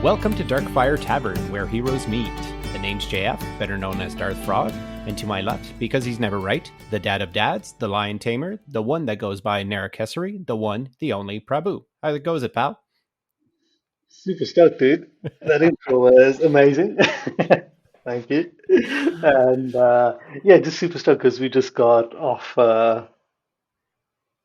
Welcome to Darkfire Tavern, where heroes meet. The name's JF, better known as Darth Frog, and to my left, because he's never right, the dad of dads, the lion tamer, the one that goes by Narakesari, the one, the only Prabhu. How goes it, pal? Super stoked, dude. That intro was amazing. Thank you. And yeah, just super stoked because we just got off a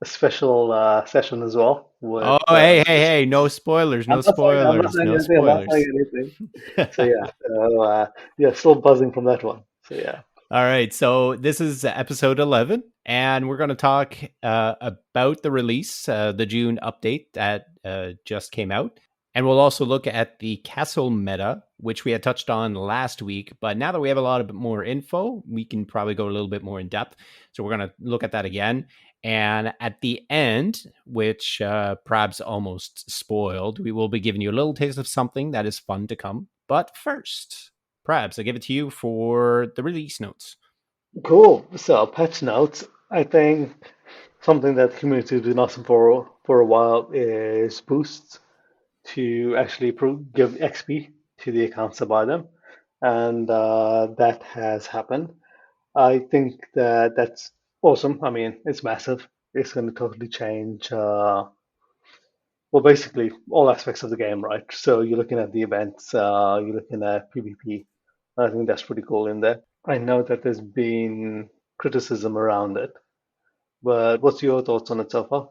special session as well with. Oh, hey, no spoilers, I'm no not saying I'm not spoilers, saying no anything. I'm not saying spoilers. anything. So yeah, yeah, still buzzing from that one. So yeah, All right, so this is episode 11, and we're going to talk about the release, the June update that just came out. And we'll also look at the castle meta, which we had touched on last week. But now that we have a lot of more info, we can probably go a little bit more in depth. So we're going to look at that again. And at the end, which Prab's almost spoiled, we will be giving you a little taste of something that is fun to come. But first, Prabs, I give it to you for the release notes. cool. So patch notes. I think something that the community has been asking for a while is boosts to actually give XP to the accounts that buy them, and that has happened. I think that that's awesome. I mean, it's massive. It's going to totally change, well, basically all aspects of the game, right? So you're looking at the events, you're looking at PvP. I think that's pretty cool in there. I know that there's been criticism around it, but what's your thoughts on it so far?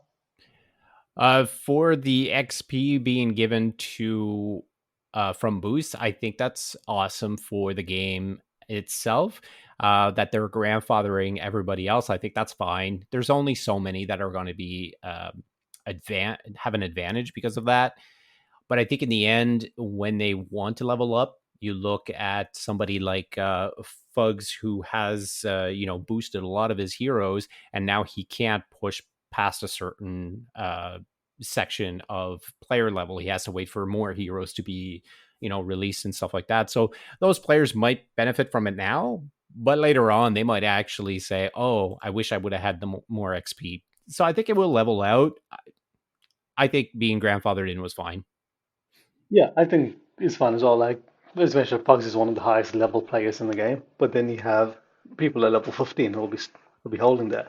For the XP being given to from Boost, I think that's awesome for the game itself. That they're grandfathering everybody else, I think that's fine. There's only so many that are going to be have an advantage because of that. But I think in the end, when they want to level up, you look at somebody like Fugs, who has boosted a lot of his heroes, and now he can't push past a certain section of player level. He has to wait for more heroes to be released and stuff like that. So those players might benefit from it now, but later on they might actually say, "Oh, I wish I would have had the more XP." So I think it will level out. I think being grandfathered in was fine. Yeah, I think it's fun as well. Like, as mentioned, Pugs is one of the highest level players in the game, but then you have people at level 15 who'll be holding there,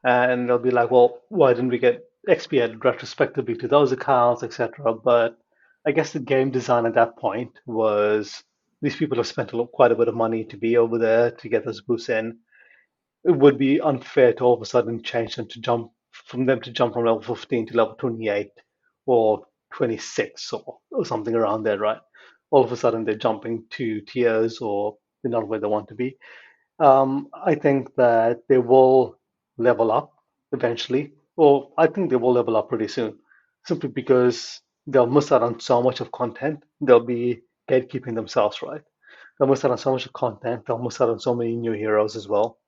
and they'll be like, well, why didn't we get XP added retrospectively to those accounts, etc. But I guess the game design at that point was these people have spent quite a bit of money to be over there to get those boosts in. It would be unfair to all of a sudden change them to jump from level 15 to level 28 or 26 or something around there, right? All of a sudden they're jumping 2 tiers or they're not where they want to be. I think that they will level up eventually, or I think they will level up pretty soon, simply because they'll miss out on so much of content. They'll be gatekeeping themselves, right? They'll miss out on so much of content. They'll miss out on so many new heroes as well,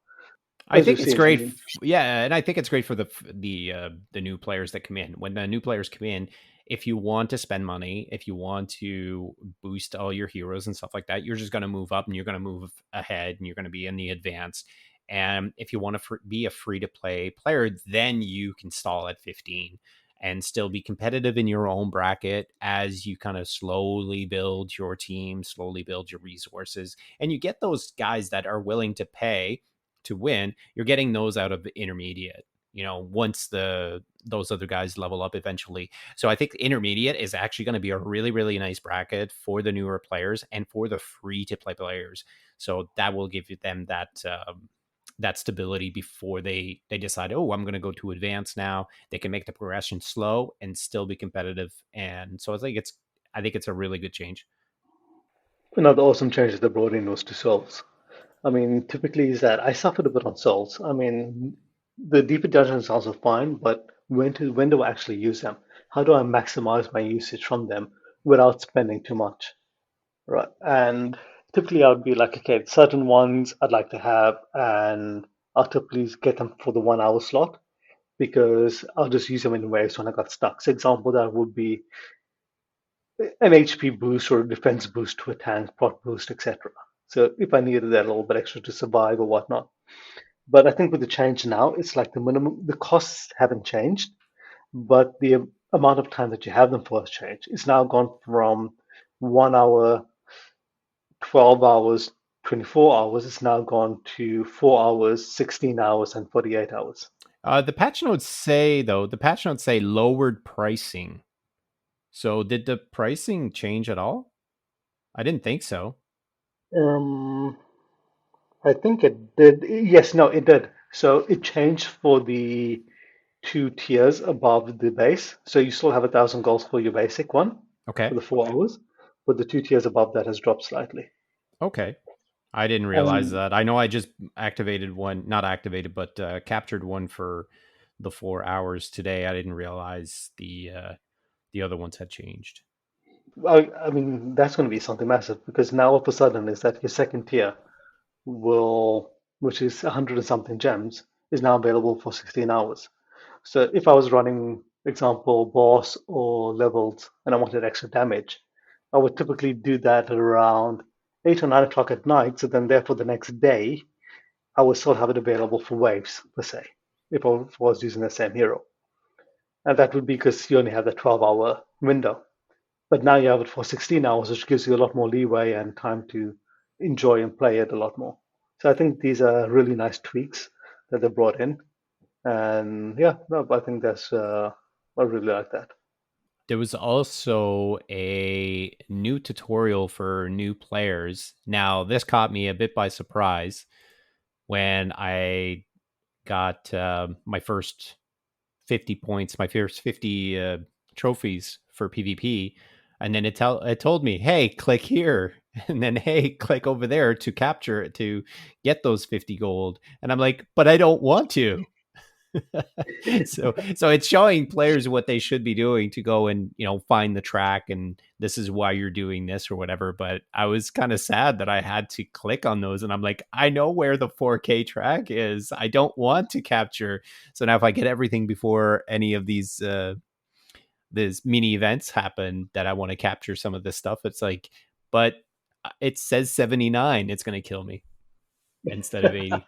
I as we've think it's seen. I great. mean, Yeah, and I think it's great for the new players that come in. When the new players come in, if you want to spend money, if you want to boost all your heroes and stuff like that, you're just going to move up and you're going to move ahead and you're going to be in the advanced. And if you want to be a free to play player, then you can stall at 15 and still be competitive in your own bracket as you kind of slowly build your team, slowly build your resources, and you get those guys that are willing to pay to win. You're getting those out of the intermediate, once those other guys level up eventually. So I think intermediate is actually going to be a really, really nice bracket for the newer players and for the free to play players. So that will give them that stability before they decide, oh, I'm going to go to advanced now. They can make the progression slow and still be competitive. And so I think it's a really good change. another awesome change that they brought in was to souls. I mean, typically is that I suffered a bit on souls. I mean, the deeper dungeons are also fine, but when do I actually use them? How do I maximize my usage from them without spending too much? Right. And typically I would be like, okay, certain ones I'd like to have, and I'll typically get them for the 1 hour slot because I'll just use them in waves when I got stuck. So example that would be an HP boost or a defense boost to a tank, prot boost, etc. So if I needed that little bit extra to survive or whatnot. But I think with the change now, it's like the costs haven't changed, but the amount of time that you have them for has changed. It's now gone from 1 hour, 12 hours, 24 hours. It's now gone to 4 hours, 16 hours, and 48 hours. The patch notes say though, the patch notes say lowered pricing. So did the pricing change at all? I didn't think so. Um, I think it did. Yes, no, it did. So it changed for the two tiers above the base. So you still have 1,000 goals for your basic one for Okay. the 4 hours, but the two tiers above that has dropped slightly. Okay. I didn't realize And that. I know I just activated one, not activated, but captured one for the 4 hours today. I didn't realize the other ones had changed. I mean, that's going to be something massive because now all of a sudden is that your second tier will, which is 100 and something gems, is now available for 16 hours. So if I was running, example, boss or levels and I wanted extra damage, I would typically do that at around 8 or 9 o'clock at night. So then, therefore, the next day, I would still have it available for waves, per se, if I was using the same hero. And that would be because you only have that 12-hour window. But now you have it for 16 hours, which gives you a lot more leeway and time to enjoy and play it a lot more. So I think these are really nice tweaks that they brought in. And yeah, no, I think I really like that. There was also a new tutorial for new players. Now, this caught me a bit by surprise when I got my first 50 points, my first 50 trophies for PvP. And then it told me, hey, click here. And then, hey, click over there to capture it to get those 50 gold. And I'm like, but I don't want to. So it's showing players what they should be doing to go and find the track, and this is why you're doing this or whatever. But I was kind of sad that I had to click on those, and I'm like, I know where the 4K track is. I don't want to capture. So now if I get everything before any of these mini events happen that I want to capture some of this stuff, it's like, but it says 79, it's going to kill me instead of 80.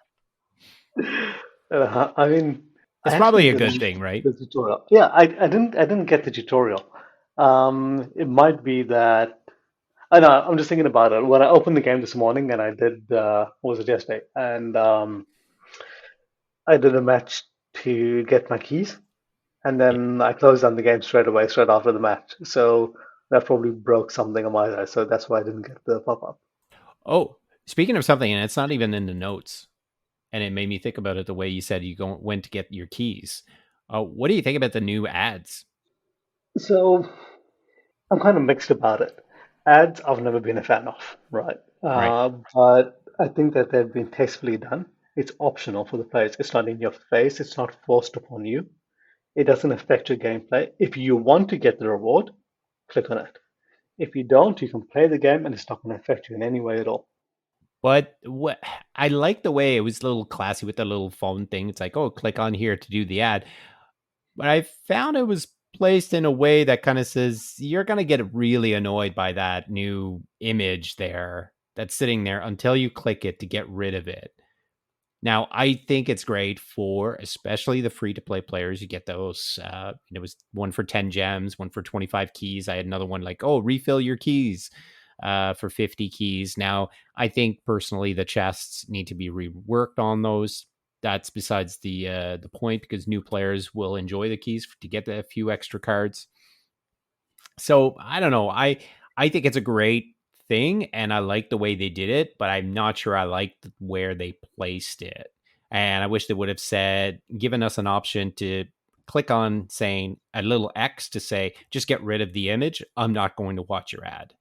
I mean, I It's actually probably a good didn't thing, right? the tutorial. Yeah, I didn't get the tutorial. It might be that I know. I'm just thinking about it. When I opened the game this morning, and I did, what was it yesterday? And I did a match to get my keys, and then I closed down the game straight away, straight after the match. So that probably broke something on my side. So that's why I didn't get the pop-up. Oh, speaking of something, and it's not even in the notes, and it made me think about it the way you said went to get your keys. What do you think about the new ads? So I'm kind of mixed about it. Ads, I've never been a fan of, right? Right. But I think that they've been tastefully done. It's optional for the players. It's not in your face. It's not forced upon you. It doesn't affect your gameplay. If you want to get the reward, click on it. If you don't, you can play the game and it's not going to affect you in any way at all. But what I like the way it was a little classy with the little phone thing. It's like, oh, click on here to do the ad. But I found it was placed in a way that kind of says you're going to get really annoyed by that new image there that's sitting there until you click it to get rid of it. Now, I think it's great for especially the free to play players. You get those. It was one for 10 gems, one for 25 keys. I had another one like, oh, refill your keys for 50 keys. Now, I think personally the chests need to be reworked on those. That's besides the point because new players will enjoy the keys to get a few extra cards. So I don't know. I think it's a great thing, and I like the way they did it, but I'm not sure I liked where they placed it. And I wish they would have given us an option to click on saying a little X to say, just get rid of the image. I'm not going to watch your ad.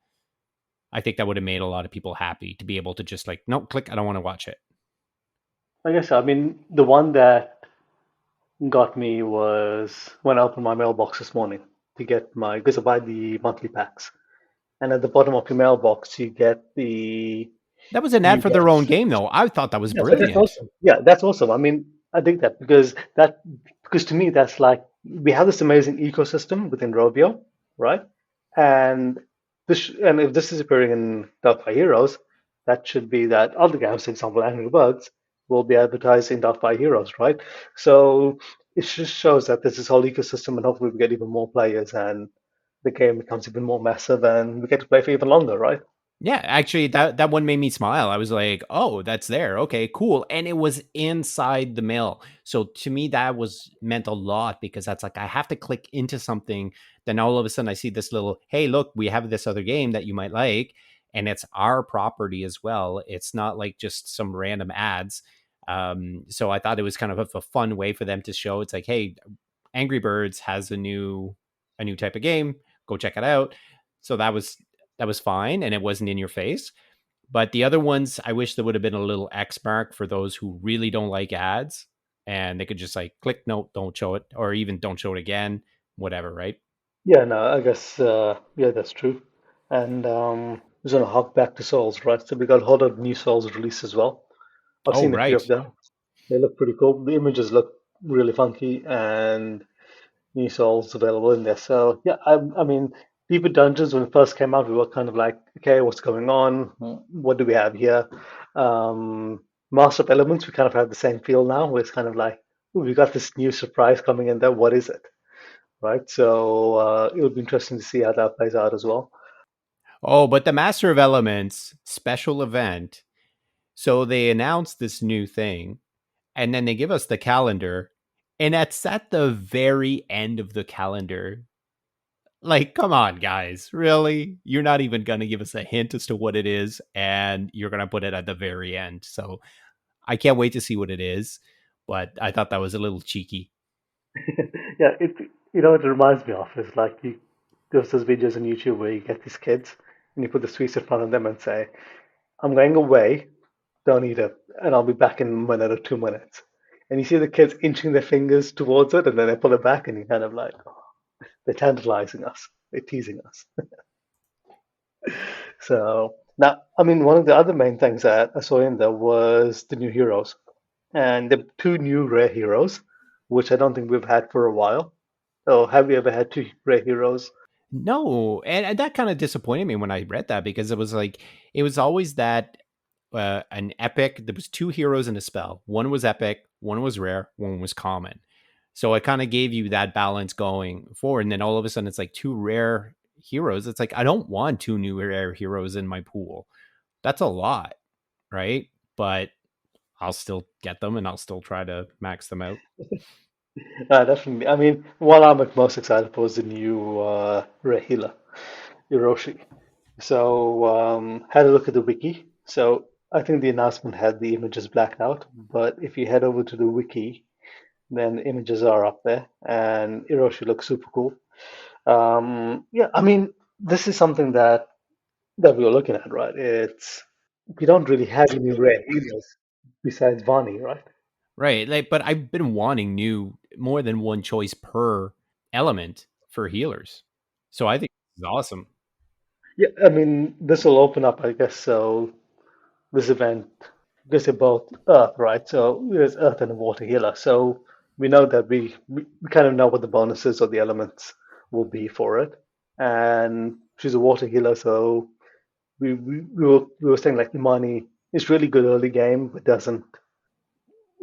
I think that would have made a lot of people happy to be able to just like, no, click, I don't want to watch it. I guess, I mean, the one that got me was when I opened my mailbox this morning to get my, because I buy the monthly packs. And at the bottom of your mailbox, you get That was an ad you for get their own game, though. I thought that was Yeah, so that's brilliant. awesome. Yeah, that's awesome. I mean, I think that because to me that's like we have this amazing ecosystem within Rovio, right? And and if this is appearing in Darkfire Heroes, that should be that other games, for example, Angry Birds, will be advertising Darkfire Heroes, right? So it just shows that there's this whole ecosystem, and hopefully we get even more players and the game becomes even more massive and we get to play for even longer, right? Yeah, actually, that one made me smile. I was like, "Oh, that's there. Okay, cool." And it was inside the mill. So to me, that was meant a lot because that's like I have to click into something. Then all of a sudden, I see this little, "Hey, look, we have this other game that you might like," and it's our property as well. It's not like just some random ads. So I thought it was kind of a fun way for them to show. It's like, "Hey, Angry Birds has a new type of game. Go check it out." So that was fine and it wasn't in your face. But the other ones, I wish there would have been a little X mark for those who really don't like ads and they could just like click no, don't show it, or even don't show it again, whatever, right? Yeah, no, I guess yeah, that's true. And we're gonna hop back to Souls, right? So we got a whole lot of new Souls released as well. I've Oh, seen a few right. of them. They look pretty cool. The images look really funky, and new souls available in there. So yeah, I mean, Deeper Dungeons when it first came out, we were kind of like, okay, what's going on? What do we have here? Master of Elements, we kind of have the same feel now, where it's kind of like, ooh, we got this new surprise coming in there. What is it? Right? So it'll be interesting to see how that plays out as well. Oh, but the Master of Elements special event. So they announced this new thing and then they give us the calendar. And it's at the very end of the calendar. Like, come on, guys. Really? You're not even going to give us a hint as to what it is, and you're going to put it at the very end. So I can't wait to see what it is. But I thought that was a little cheeky. Yeah, it you know what it reminds me of is like you there's those videos on YouTube where you get these kids and you put the sweets in front of them and say, I'm going away, don't eat it, and I'll be back in a minute or 2 minutes. And you see the kids inching their fingers towards it, and then they pull it back, and you're kind of like, oh, they're tantalizing us, they're teasing us. So now, I mean, one of the other main things that I saw in there was the new heroes, and the two new rare heroes, which I don't think we've had for a while. Oh, have you ever had two rare heroes? No, and that kind of disappointed me when I read that because it was like it was always that an epic. There was two heroes in a spell. One was epic, one was rare, one was common. So it kind of gave you that balance going forward. And then all of a sudden, it's like two rare heroes. It's like I don't want two new rare heroes in my pool. That's a lot, right? But I'll still get them and I'll still try to max them out. Definitely. I mean, what I'm most excited for is the new rare healer, Hiroshi. So, had a look at the wiki. So, I think the announcement had the images blacked out, but if you head over to the wiki, then the images are up there, and Hiroshi looks super cool. Yeah, I mean, this is something that we were looking at, right? It's we don't really have any rare healers besides Vani, right? Right. Like, but I've been wanting new more than one choice per element for healers. So I think this is awesome. Yeah, I mean, this will open up, I guess, so this event because they're both Earth, right? So there's Earth and a water healer. So we know that we kind of know what the bonuses or the elements will be for it. And she's a water healer, so we were saying like Imani is really good early game, but doesn't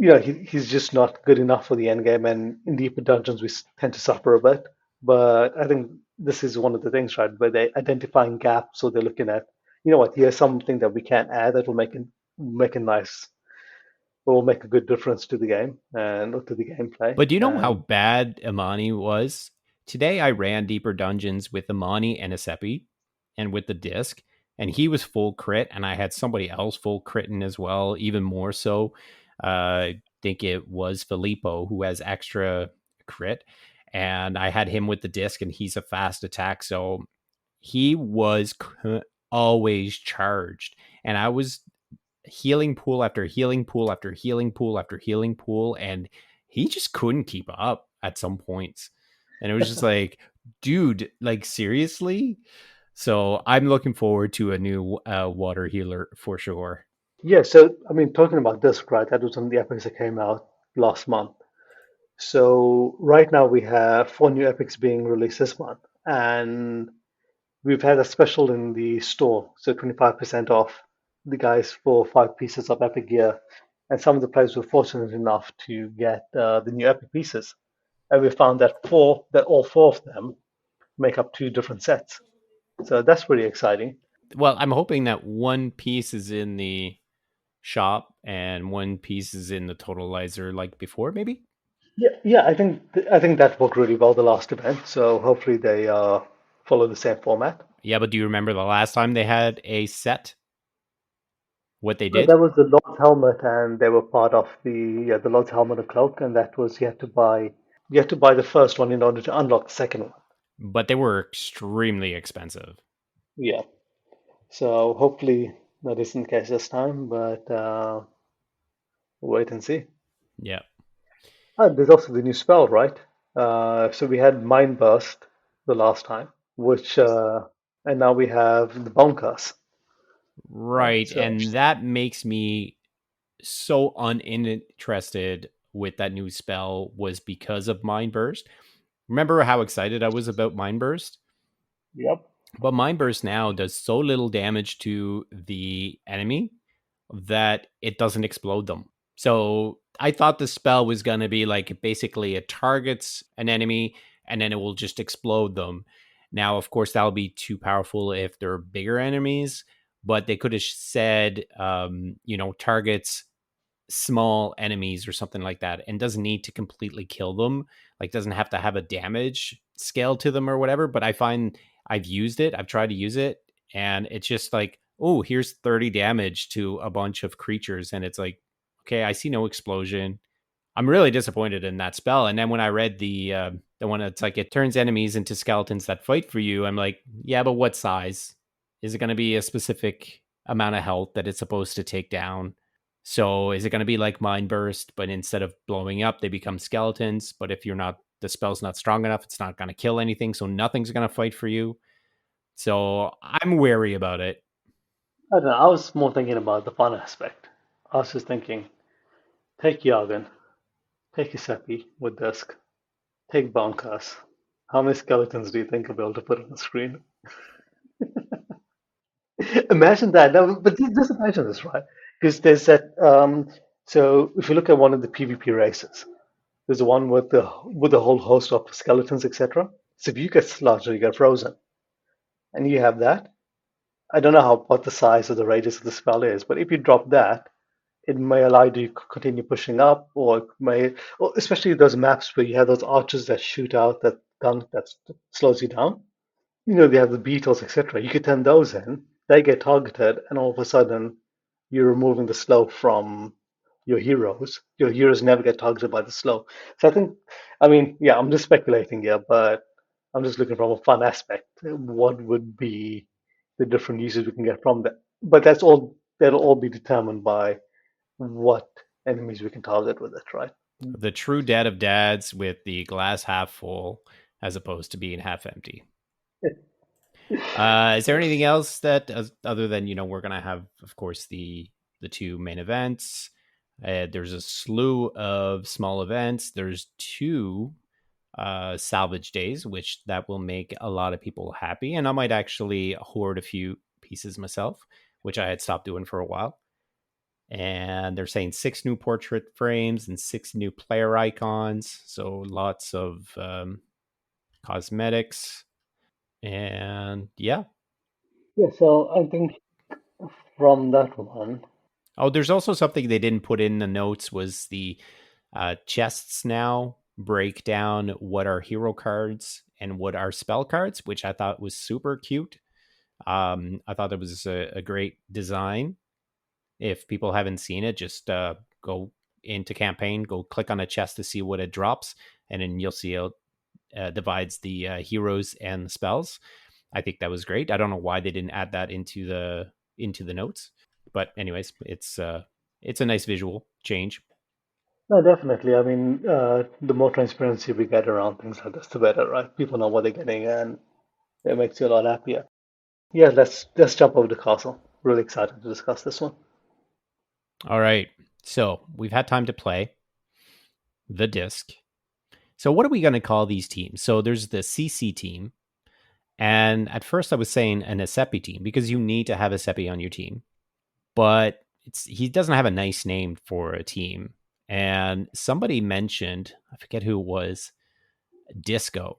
he's just not good enough for the end game. And in deeper dungeons, we tend to suffer a bit. But I think this is one of the things, right, where they're identifying gaps, so they're looking at, you know what, here's something that we can add that will make a nice will make a good difference to the game and to the gameplay. But do you know how And bad Amani was? Today I ran deeper dungeons with Amani and Asepi and with the disc, and he was full crit, and I had somebody else full critting as well, even more so. I think it was Filippo who has extra crit, and I had him with the disc, and he's a fast attack, so he was always charged, and I was healing pool after healing pool after healing pool after healing pool, and he just couldn't keep up at some points. And it was just like, dude, like seriously? So I'm looking forward to a new water healer for sure. yeah, so I mean, talking about this, right, that was one of the epics that came out last month. So right now we have four new epics being released this month, and we've had a special in the store, so 25% off the guys for 5 pieces of Epic gear. And some of the players were fortunate enough to get the new Epic pieces. And we found that all four of them make up two different sets. So that's pretty exciting. Well, I'm hoping that one piece is in the shop and one piece is in the totalizer like before, maybe. Yeah, yeah, I think that worked really well the last event. So hopefully they follow the same format. Yeah, but do you remember the last time they had a set? What they No, did? that was the Lord's helmet, and they were part of the Lord's helmet and cloak, and that was you had to buy the first one in order to unlock the second one. But they were extremely expensive. Yeah. So hopefully that isn't the case this time, but wait and see. Yeah. There's also the new spell, right? So we had Mind Burst the last time, which and now we have the Bonkers, right? Right. So And that makes me so uninterested with that new spell was because of Mind Burst. Remember how excited I was about Mind Burst? yep. But Mind Burst now does so little damage to the enemy that it doesn't explode them. So I thought the spell was going to be like basically it targets an enemy and then it will just explode them. Now, of course, that'll be too powerful if they're bigger enemies, but they could have said, targets small enemies or something like that and doesn't need to completely kill them, like doesn't have to have a damage scale to them or whatever. But I find I've tried to use it, and it's just like, oh, here's 30 damage to a bunch of creatures, and it's like, okay, I see no explosion. I'm really disappointed in that spell. And then when I read the one that's like it turns enemies into skeletons that fight for you, I'm like, yeah, but what size? Is it going to be a specific amount of health that it's supposed to take down? So is it going to be like Mind Burst, but instead of blowing up, they become skeletons? But if the spell's not strong enough, it's not going to kill anything, so nothing's going to fight for you. So I'm wary about it. I don't know. I was more thinking about the fun aspect. I was just thinking, take Yagan, take Giuseppe with Dusk, take Bonkers. How many skeletons do you think I'll be able to put on the screen? Imagine that. No, but just imagine this, right? Because there's that. So if you look at one of the PvP races, there's the one with the whole host of skeletons, etc. So if you get slaughtered, you get frozen, and you have that. I don't know what the size or the radius of the spell is, but if you drop that, it may allow you to continue pushing up, or it may, or especially those maps where you have those archers that shoot out that gun that slows you down. You know, they have the beetles, etc. You could turn those in, they get targeted, and all of a sudden you're removing the slow from your heroes. Your heroes never get targeted by the slow. So I think, I mean, yeah, I'm just speculating here, but I'm just looking from a fun aspect. What would be the different uses we can get from that? But that'll all be determined by what enemies we can target with it, right? The true dad of dads with the glass half full as opposed to being half empty. Is there anything else that, other than we're gonna have, of course, the two main events? There's a slew of small events. There's two salvage days, which that will make a lot of people happy, and I might actually hoard a few pieces myself, which I had stopped doing for a while. And they're saying 6 new portrait frames and 6 new player icons, so lots of cosmetics, and yeah. Yeah, so I think from that one, Oh, there's also something they didn't put in the notes was the chests now break down what are hero cards and what are spell cards, which I thought was super cute. I thought it was a great design. If people haven't seen it, just go into campaign, go click on a chest to see what it drops, and then you'll see it divides the heroes and the spells. I think that was great. I don't know why they didn't add that into the notes, but anyways, it's a nice visual change. no, definitely. I mean, the more transparency we get around things like this, the better, right? People know what they're getting, and it makes you a lot happier. Yeah, let's jump over to Castle. Really excited to discuss this one. All right, so we've had time to play the disc. So what are we going to call these teams? So there's the CC team, and at first I was saying an Asepi team because you need to have Asepi on your team, but he doesn't have a nice name for a team. And somebody mentioned, I forget who it was, Disco.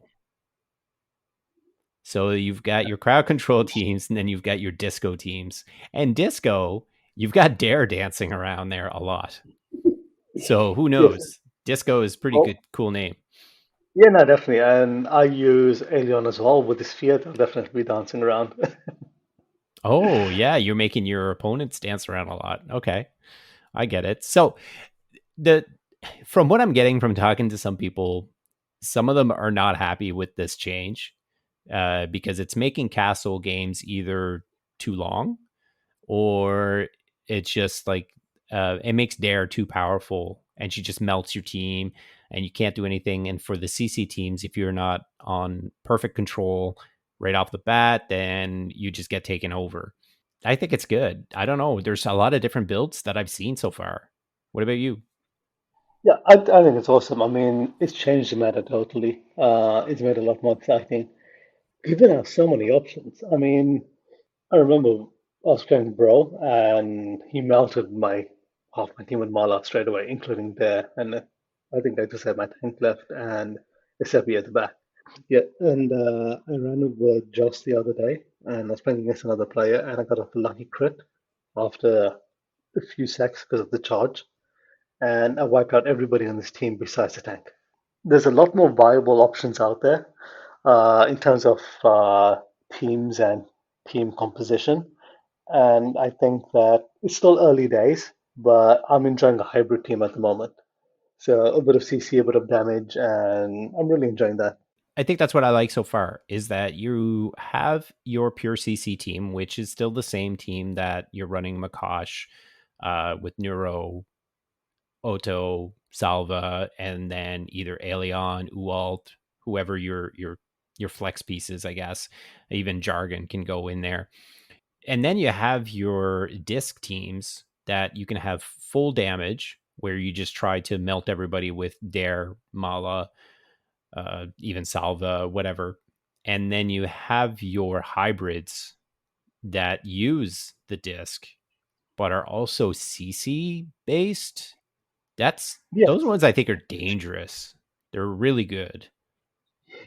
So you've got your crowd control teams, and then you've got your disco teams. And disco, you've got Dare dancing around there a lot. So who Yes. knows? Disco is pretty Oh, good, cool name. yeah, no, definitely. And I use Alien as well with the sphere. They'll definitely be dancing around. Oh yeah, you're making your opponents dance around a lot. Okay, I get it. So the from what I'm getting from talking to some people, some of them are not happy with this change because it's making castle games either too long or it's just like it makes Dare too powerful and she just melts your team and you can't do anything. And for the CC teams, if you're not on perfect control right off the bat, then you just get taken over. I think it's good. I don't know. There's a lot of different builds that I've seen so far. What about you? Yeah, I think it's awesome. I mean, it's changed the meta totally. It's made it a lot more exciting. People have so many options. I mean, I remember I was playing Bro, and he melted my half my team with Mala straight away, including Bear. And I think I just had my tank left and a Seppi at the back. Yeah, and I ran with Joss the other day, and I was playing against another player, and I got a lucky crit after a few seconds because of the charge, and I wiped out everybody on this team besides the tank. There's a lot more viable options out there in terms of teams and team composition. And I think that it's still early days, but I'm enjoying a hybrid team at the moment. So a bit of CC, a bit of damage, and I'm really enjoying that. I think that's what I like so far is that you have your pure CC team, which is still the same team that you're running Makosh with Neuro, Otto, Salva, and then either Aelion, Ualt, whoever your flex pieces, I guess. Even Jargon can go in there. And then you have your disc teams that you can have full damage, where you just try to melt everybody with Dare, Mala, even Salva, whatever. And then you have your hybrids that use the disc, but are also CC based. That's those Yes, ones I think are dangerous. They're really good.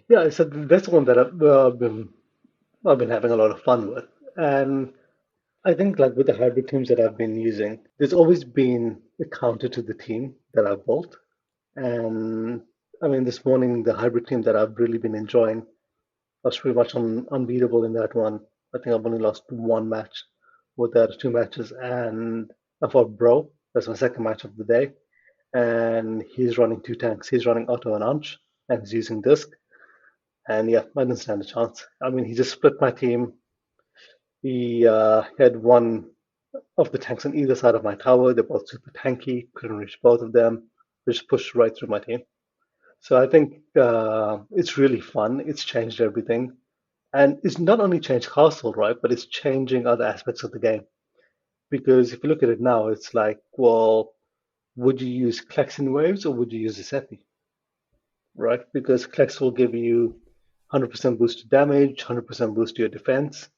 yeah. So that's one that I've been having a lot of fun with, and I think like with the hybrid teams that I've been using, there's always been a counter to the team that I've built. And I mean, this morning, the hybrid team that I've really been enjoying, I was pretty much unbeatable in that one. I think I've only lost one match with the other two matches. And I fought Bro. That's my second match of the day. And he's running two tanks. He's running Otto and Anch, and he's using Disc. And yeah, I didn't stand a chance. I mean, he just split my team. He had one of the tanks on either side of my tower. They're both super tanky. Couldn't reach both of them. Just pushed right through my team. So I think it's really fun. It's changed everything. And it's not only changed Castle, right, but it's changing other aspects of the game. Because if you look at it now, it's like, well, would you use Klex in waves or would you use Giuseppe, right? Because Klex will give you 100% boost to damage, 100% boost to your defense.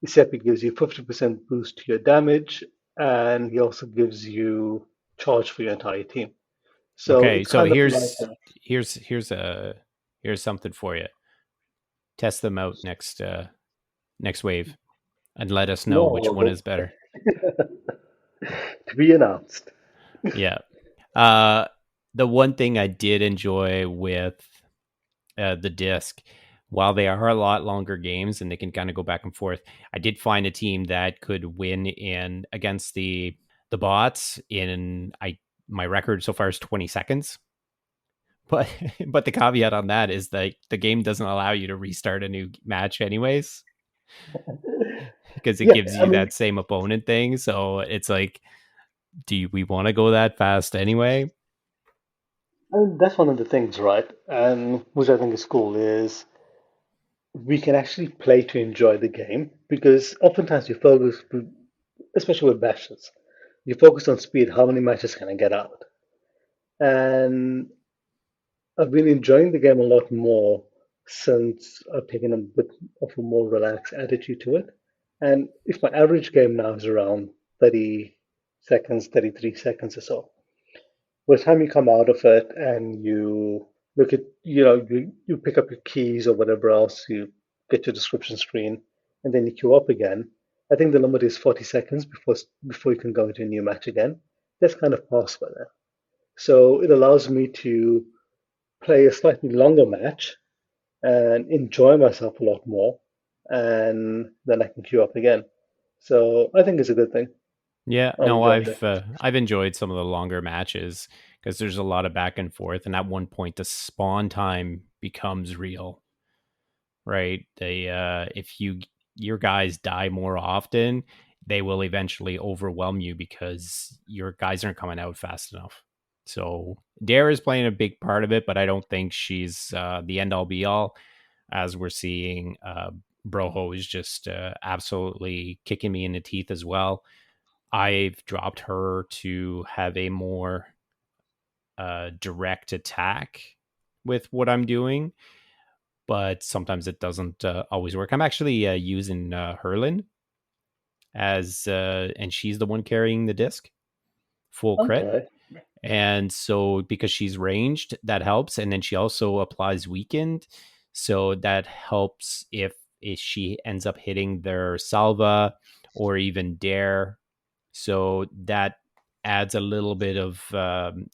Giuseppe gives you 50% boost to your damage, and he also gives you charge for your entire team. So Okay, it's so kind of like, here's something for you. Test them out next wave and let us know which one no, is better. to be announced. Yeah. Uh the one thing I did enjoy with the disc, while they are a lot longer games and they can kind of go back and forth, I did find a team that could win in against the bots in I my record so far is 20 seconds. But but the caveat on that is that the game doesn't allow you to restart a new match anyways because it Yeah, gives I you mean, that same opponent thing. So it's like, we want to go that fast anyway? that's one of the things, right? And which I think is cool is we can actually play to enjoy the game because oftentimes you focus, especially with bashes, you focus on speed. How many matches can I get out? And I've been enjoying the game a lot more since I've taken a bit of a more relaxed attitude to it. And if my average game now is around 30 seconds, 33 seconds or so, by the time you come out of it and you look at, you pick up your keys or whatever else, you get your description screen, and then you queue up again. I think the limit is 40 seconds before you can go into a new match again. That's kind of past by now. So it allows me to play a slightly longer match and enjoy myself a lot more, and then I can queue up again. So I think it's a good thing. Yeah, I'm no, enjoying it. I've enjoyed some of the longer matches because there's a lot of back and forth, and at one point the spawn time becomes real, right? They if your guys die more often, they will eventually overwhelm you because your guys aren't coming out fast enough. So Dare is playing a big part of it, but I don't think she's the end all be all. As we're seeing, Broho is just absolutely kicking me in the teeth as well. I've dropped her to have a more direct attack with what I'm doing, but sometimes it doesn't always work. I'm actually using Herlin as, and she's the one carrying the disc, full crit. Okay. And so because she's ranged, that helps. And then she also applies weakened. So that helps if she ends up hitting their Salva or even Dare. So that adds a little bit of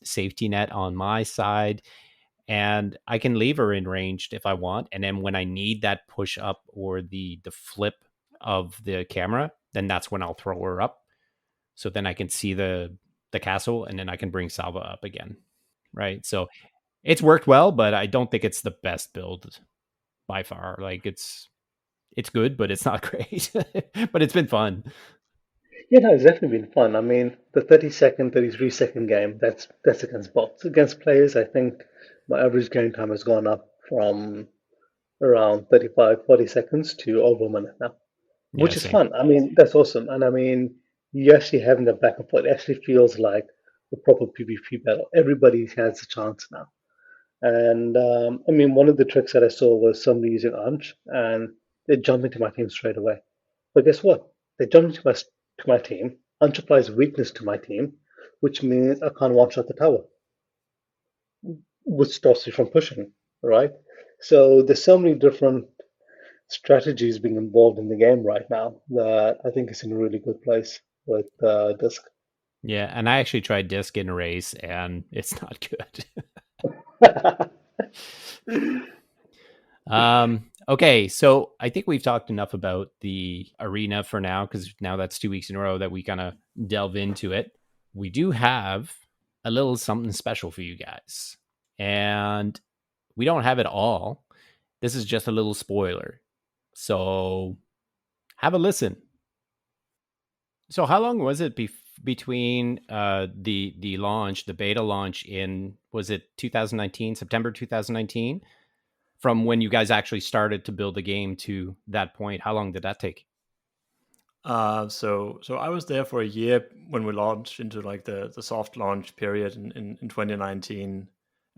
safety net on my side. And I can leave her in ranged if I want. And then when I need that push up or the flip of the camera, then that's when I'll throw her up. So then I can see the castle, and then I can bring Salva up again. Right. So it's worked well, but I don't think it's the best build by far. Like it's good, but it's not great. But it's been fun. Yeah, no, it's definitely been fun. I mean, the 30-second, 33-second game, that's against bots. Against players, I think my average game time has gone up from around 35, 40 seconds to over a minute now, Yeah, which is same. fun. I mean, that's awesome. And I mean, you actually having that back and forth actually feels like a proper PvP battle. Everybody has a chance now. And I mean, one of the tricks that I saw was somebody using Anch, and they jumped into my team straight away. But guess what? They jumped into my team. Anch applies weakness to my team, which means I can't one shot the tower, which stops me from pushing, right? So there's so many different strategies being involved in the game right now that I think is in a really good place with Disc. Yeah, and I actually tried disc in a race, and it's not good. Okay, so I think we've talked enough about the arena for now, because now that's 2 weeks in a row that we kind of delve into it. We do have a little something special for you guys, and we don't have it all. This is just a little spoiler. So have a listen. So how long was it between the launch, the beta launch in, was it 2019, September 2019, from when you guys actually started to build the game to that point? How long did that take? So I was there for a year when we launched into like the soft launch period in 2019,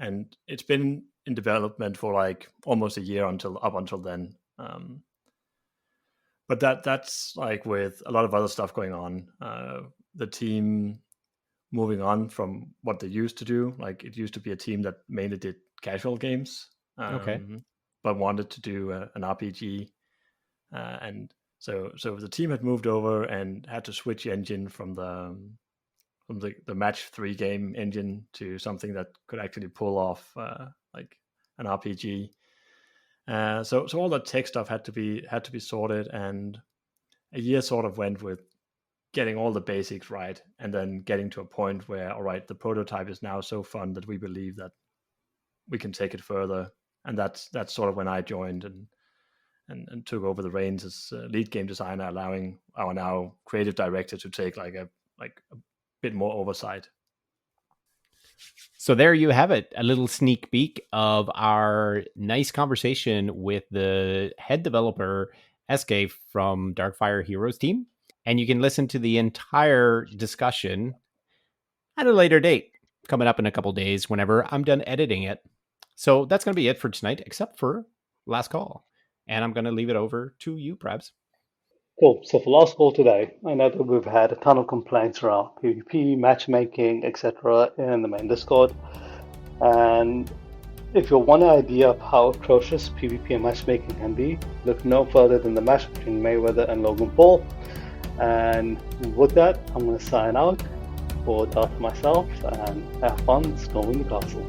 and it's been in development for like almost a year up until then. But that's like with a lot of other stuff going on. The team moving on from what they used to do. Like it used to be a team that mainly did casual games, Okay. but wanted to do an RPG, and so the team had moved over and had to switch engine from the match 3 game engine to something that could actually pull off like an RPG. So all that tech stuff had to be sorted, and a year sort of went with getting all the basics right, and then getting to a point where, all right, the prototype is now so fun that we believe that we can take it further. And that's sort of when I joined and took over the reins as lead game designer, allowing our now creative director to take like a bit more oversight. So there you have it, a little sneak peek of our nice conversation with the head developer SK from Darkfire Heroes team. And you can listen to the entire discussion at a later date, coming up in a couple days whenever I'm done editing it. So that's going to be it for tonight, except for last call. And I'm going to leave it over to you, Prebz. Cool. So for last call today, I know that we've had a ton of complaints around PvP, matchmaking, etc. in the main Discord. And If you want an idea of how atrocious PvP and matchmaking can be, look no further than the match between Mayweather and Logan Paul. And with that, I'm going to sign out for Darth myself and have fun storming the castle.